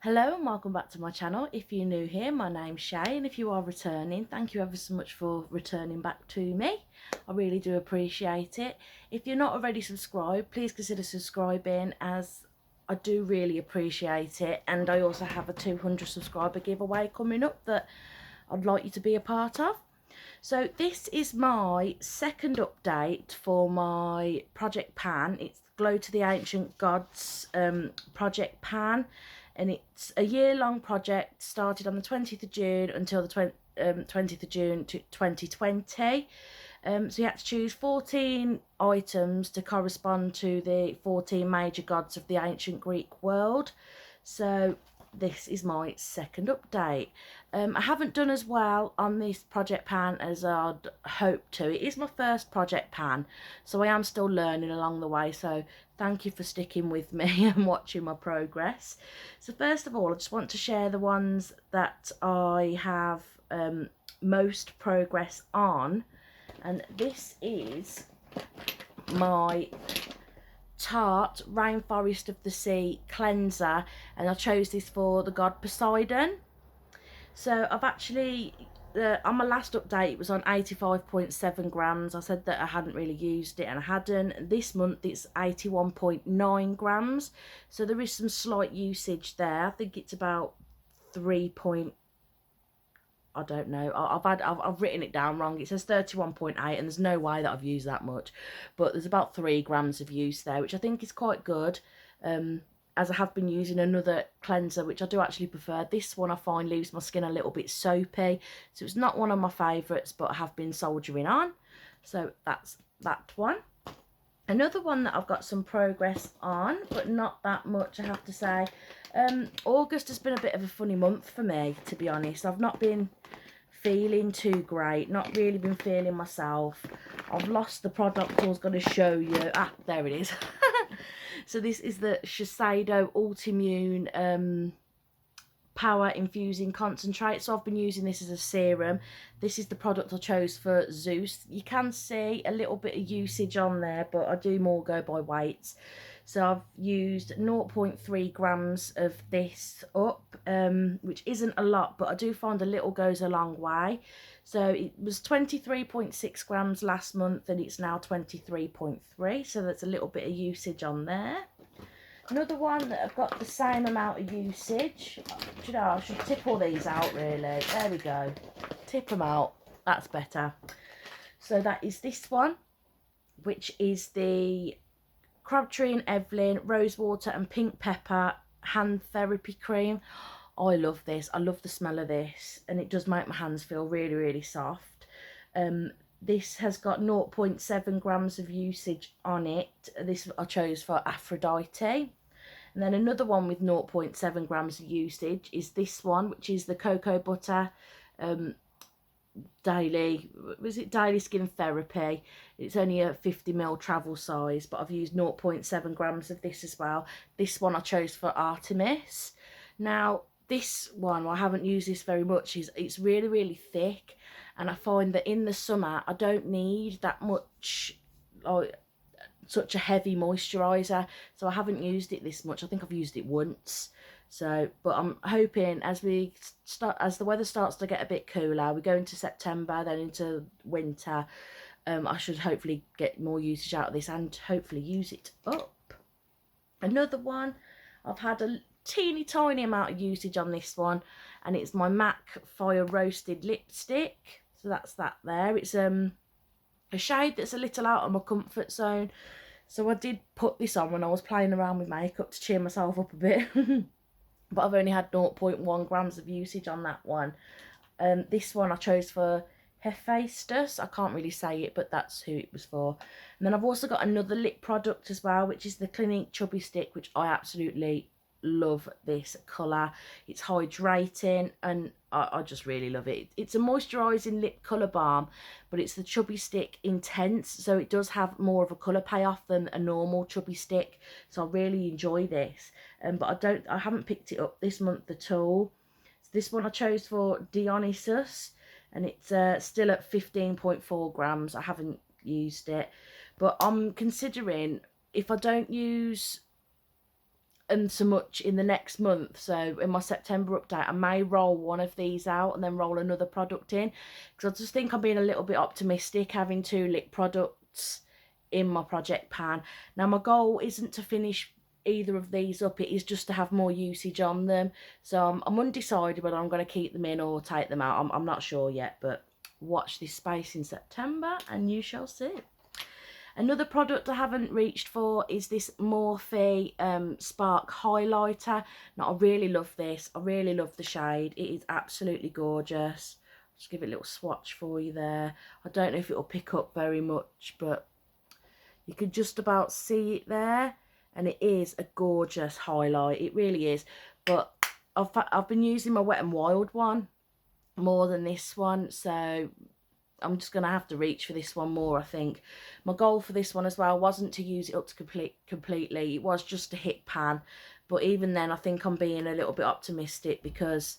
Hello and welcome back to my channel. If you're new here, my name's Shay, and if you are returning, thank you ever so much for returning back to me. I really do appreciate it. If you're not already subscribed, please consider subscribing, as I do really appreciate it. And I also have a 200 subscriber giveaway coming up that I'd like you to be a part of. So this is my second update for my Project Pan. It's Glow to the Ancient Gods Project Pan, and it's a year-long project, started on the 20th of June until the 20th of June 2020. So you had to choose 14 items to correspond to the 14 major gods of the ancient Greek world. So this is my second update. I haven't done as well on this project pan as I'd hoped to. It is my first project pan, so I am still learning along the way, so thank you for sticking with me and watching my progress. So first of all, I just want to share the ones that I have most progress on, and this is my Tarte Rainforest of the Sea cleanser, and I chose this for the god Poseidon. So I've actually on my last update it was on 85.7 grams. I said that I hadn't really used it, and I hadn't. This month it's 81.9 grams, so there is some slight usage there. I think it's about 3. I don't know. I've written it down wrong. It says 31.8, and there's no way that I've used that much. But there's about 3 grams of use there, which I think is quite good. As I have been using another cleanser, which I do actually prefer. This one I find leaves my skin a little bit soapy, so it's not one of my favourites, but I have been soldiering on. So that's that one. Another one that I've got some progress on, but not that much, I have to say. August has been a bit of a funny month for me, to be honest. I've not been feeling too great, not really been feeling myself. I've lost the product I was going to show you. Ah, there it is. So this is the Shiseido Ultim Power Infusing Concentrate. So I've been using this as a serum. This is the product I chose for Zeus. You can see a little bit of usage on there, but I do more go by weights. So I've used 0.3 grams of this up, which isn't a lot, but I do find a little goes a long way. So it was 23.6 grams last month, and it's now 23.3, so that's a little bit of usage on there. Another one that I've got the same amount of usage. You know, I should tip all these out, really. There we go. Tip them out. That's better. So that is this one, which is the Crabtree and Evelyn Rosewater and Pink Pepper Hand Therapy Cream. I love this. I love the smell of this, and it does make my hands feel really, really soft. This has got 0.7 grams of usage on it. This I chose for Aphrodite. And then another one with 0.7 grams of usage is this one, which is the Cocoa Butter Daily Skin Therapy. It's only a 50ml travel size, but I've used 0.7 grams of this as well. This one I chose for Artemis. Now this one, well, I haven't used this very much. It's really, really thick, and I find that in the summer I don't need that much, like, such a heavy moisturiser, so I haven't used it this much. I think I've used it once. So, but I'm hoping as the weather starts to get a bit cooler, we go into September, then into winter, I should hopefully get more usage out of this and hopefully use it up. Another one, I've had a teeny tiny amount of usage on this one, and it's my MAC Fire Roasted Lipstick. So that's that there. It's a shade that's a little out of my comfort zone, so I did put this on when I was playing around with makeup to cheer myself up a bit. But I've only had 0.1 grams of usage on that one. This one I chose for Hephaestus. I can't really say it, but that's who it was for. And then I've also got another lip product as well, which is the Clinique Chubby Stick, which I absolutely love this colour. It's hydrating, and I just really love it. It's a moisturising lip colour balm, but it's the Chubby Stick Intense, so it does have more of a colour payoff than a normal Chubby Stick, so I really enjoy this. But I haven't picked it up this month at all. So this one I chose for Dionysus, and it's still at 15.4 grams. I haven't used it, but I'm considering, if I don't use and so much in the next month. So in my September update, I may roll one of these out and then roll another product in, because I just think I'm being a little bit optimistic having 2 lip products in my project pan. Now my goal isn't to finish either of these up, it is just to have more usage on them. So I'm undecided whether I'm going to keep them in or take them out. I'm not sure yet, but watch this space in September and you shall see. Another product I haven't reached for is this Morphe SPARC highlighter. Now I really love this. I really love the shade. It is absolutely gorgeous. Just give it a little swatch for you there. I don't know if it will pick up very much, but you can just about see it there. And it is a gorgeous highlight. It really is. But I've been using my Wet n Wild one more than this one, so I'm just going to have to reach for this one more, I think. My goal for this one as well wasn't to use it up to completely. It was just to hit pan. But even then, I think I'm being a little bit optimistic because,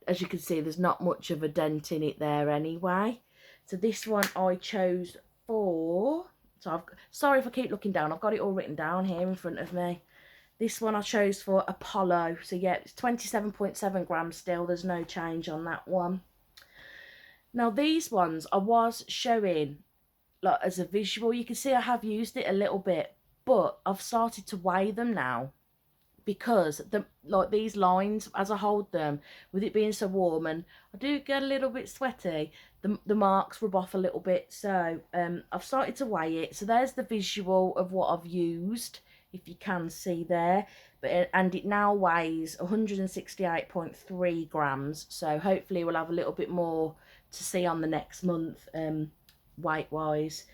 as you can see, there's not much of a dent in it there anyway. So this one I chose for... So sorry if I keep looking down. I've got it all written down here in front of me. This one I chose for Apollo. So yeah, it's 27.7 grams still. There's no change on that one. Now these ones I was showing like as a visual. You can see I have used it a little bit, but I've started to weigh them now because like these lines as I hold them, with it being so warm and I do get a little bit sweaty, the marks rub off a little bit. So I've started to weigh it. So there's the visual of what I've used, if you can see there. And it now weighs 168.3 grams. So hopefully we'll have a little bit more to see on the next month weight wise.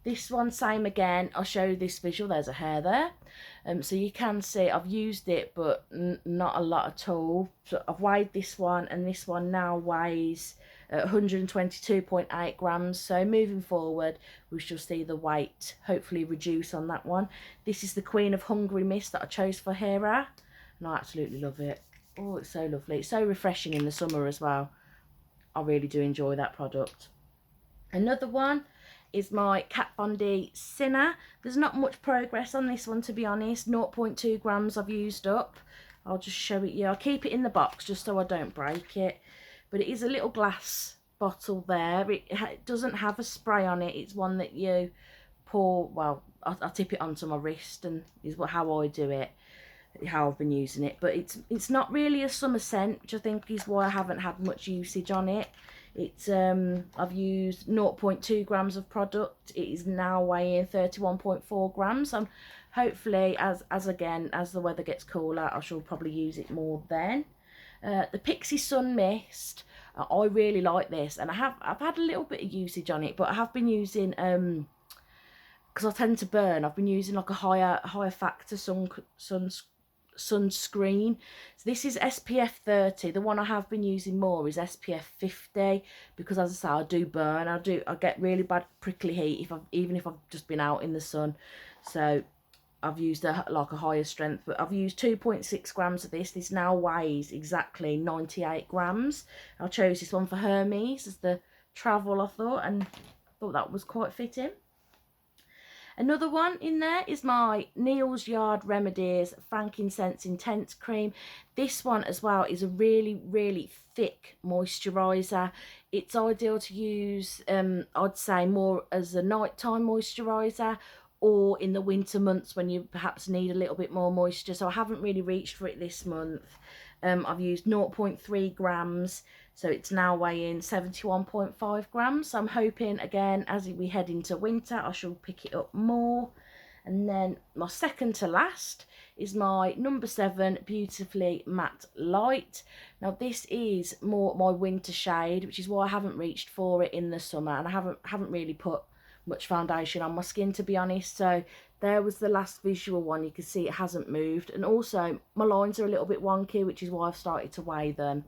This one, same again. I'll show you this visual. There's a hair there. So you can see I've used it, but not a lot at all. So I've weighed this one, and this one now weighs 122.8 grams. So moving forward, we shall see the weight hopefully reduce on that one. This is the Queen of Hungary mist that I chose for Hera, and I absolutely love it. Oh, it's so lovely. It's so refreshing in the summer as well. I really do enjoy that product. Another one is my Kat Von D Sinner. There's not much progress on this one, to be honest. 0.2 grams I've used up. I'll just show it you. I'll keep it in the box just so I don't break it. But it is a little glass bottle there. It doesn't have a spray on it. It's one that you pour, well, I tip it onto my wrist, and is how I do it, how I've been using it. But it's not really a summer scent, which I think is why I haven't had much usage on it. It's I've used 0.2 grams of product. It is now weighing 31.4 grams. Hopefully as the weather gets cooler, I shall probably use it more then. The Pixie Sun Mist, I really like this, and I've had a little bit of usage on it, but I have been using because I tend to burn, I've been using like a higher factor sunscreen. So this is SPF 30. The one I have been using more is SPF 50, because as I say, I do burn. I get really bad prickly heat even if I've just been out in the sun. So I've used like a higher strength, but I've used 2.6 grams of this. This now weighs exactly 98 grams. I chose this one for Hermes as the travel, I thought, and thought that was quite fitting. Another one in there is my Neal's Yard Remedies Frankincense Intense Cream. This one as well is a really, really thick moisturiser. It's ideal to use, I'd say, more as a nighttime moisturiser, or in the winter months when you perhaps need a little bit more moisture. So I haven't really reached for it this month. I've used 0.3 grams, so it's now weighing 71.5 grams. So I'm hoping, again, as we head into winter, I shall pick it up more. And then my second to last is my number 7 Beautifully Matte Light. Now this is more my winter shade, which is why I haven't reached for it in the summer, and I haven't really put much foundation on my skin, to be honest. So there was the last visual one. You can see it hasn't moved, and also my lines are a little bit wonky, which is why I've started to weigh them.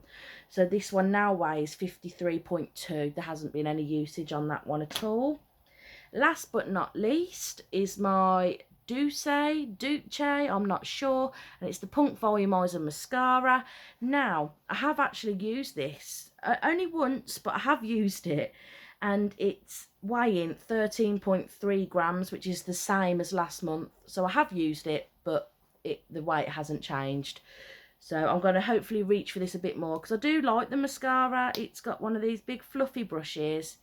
So this one now weighs 53.2. There hasn't been any usage on that one at all. Last but not least is my Duce, I'm not sure, and it's the Punk Volumizer Mascara. Now I have actually used this only once, but I have used it, and it's weighing 13.3 grams, which is the same as last month. So I have used it, but the weight hasn't changed. So I'm going to hopefully reach for this a bit more, because I do like the mascara. It's got one of these big fluffy brushes,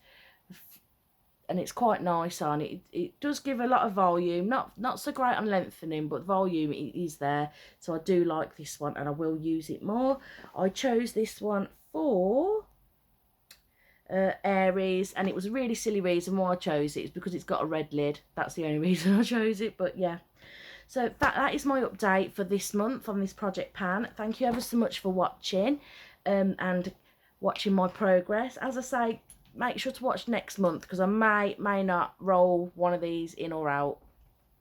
and it's quite nice on it. It does give a lot of volume, not so great on lengthening, but volume is there. So I do like this one, and I will use it more. I chose this one for Aries, and it was a really silly reason why I chose it. It's because it's got a red lid. That's the only reason I chose it. But yeah, so that is my update for this month on this project pan. Thank you ever so much for watching, and watching my progress. As I say, make sure to watch next month, because I may not roll one of these in or out.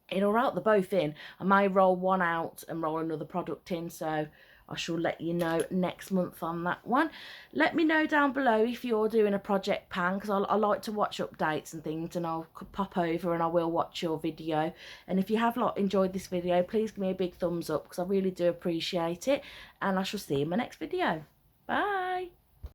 In or out, they're both in. I may roll one out and roll another product in, so I shall let you know next month on that one. Let me know down below if you're doing a project pan, because I like to watch updates and things, and I'll pop over and I will watch your video. And if you have enjoyed this video, please give me a big thumbs up, because I really do appreciate it. And I shall see you in my next video. Bye.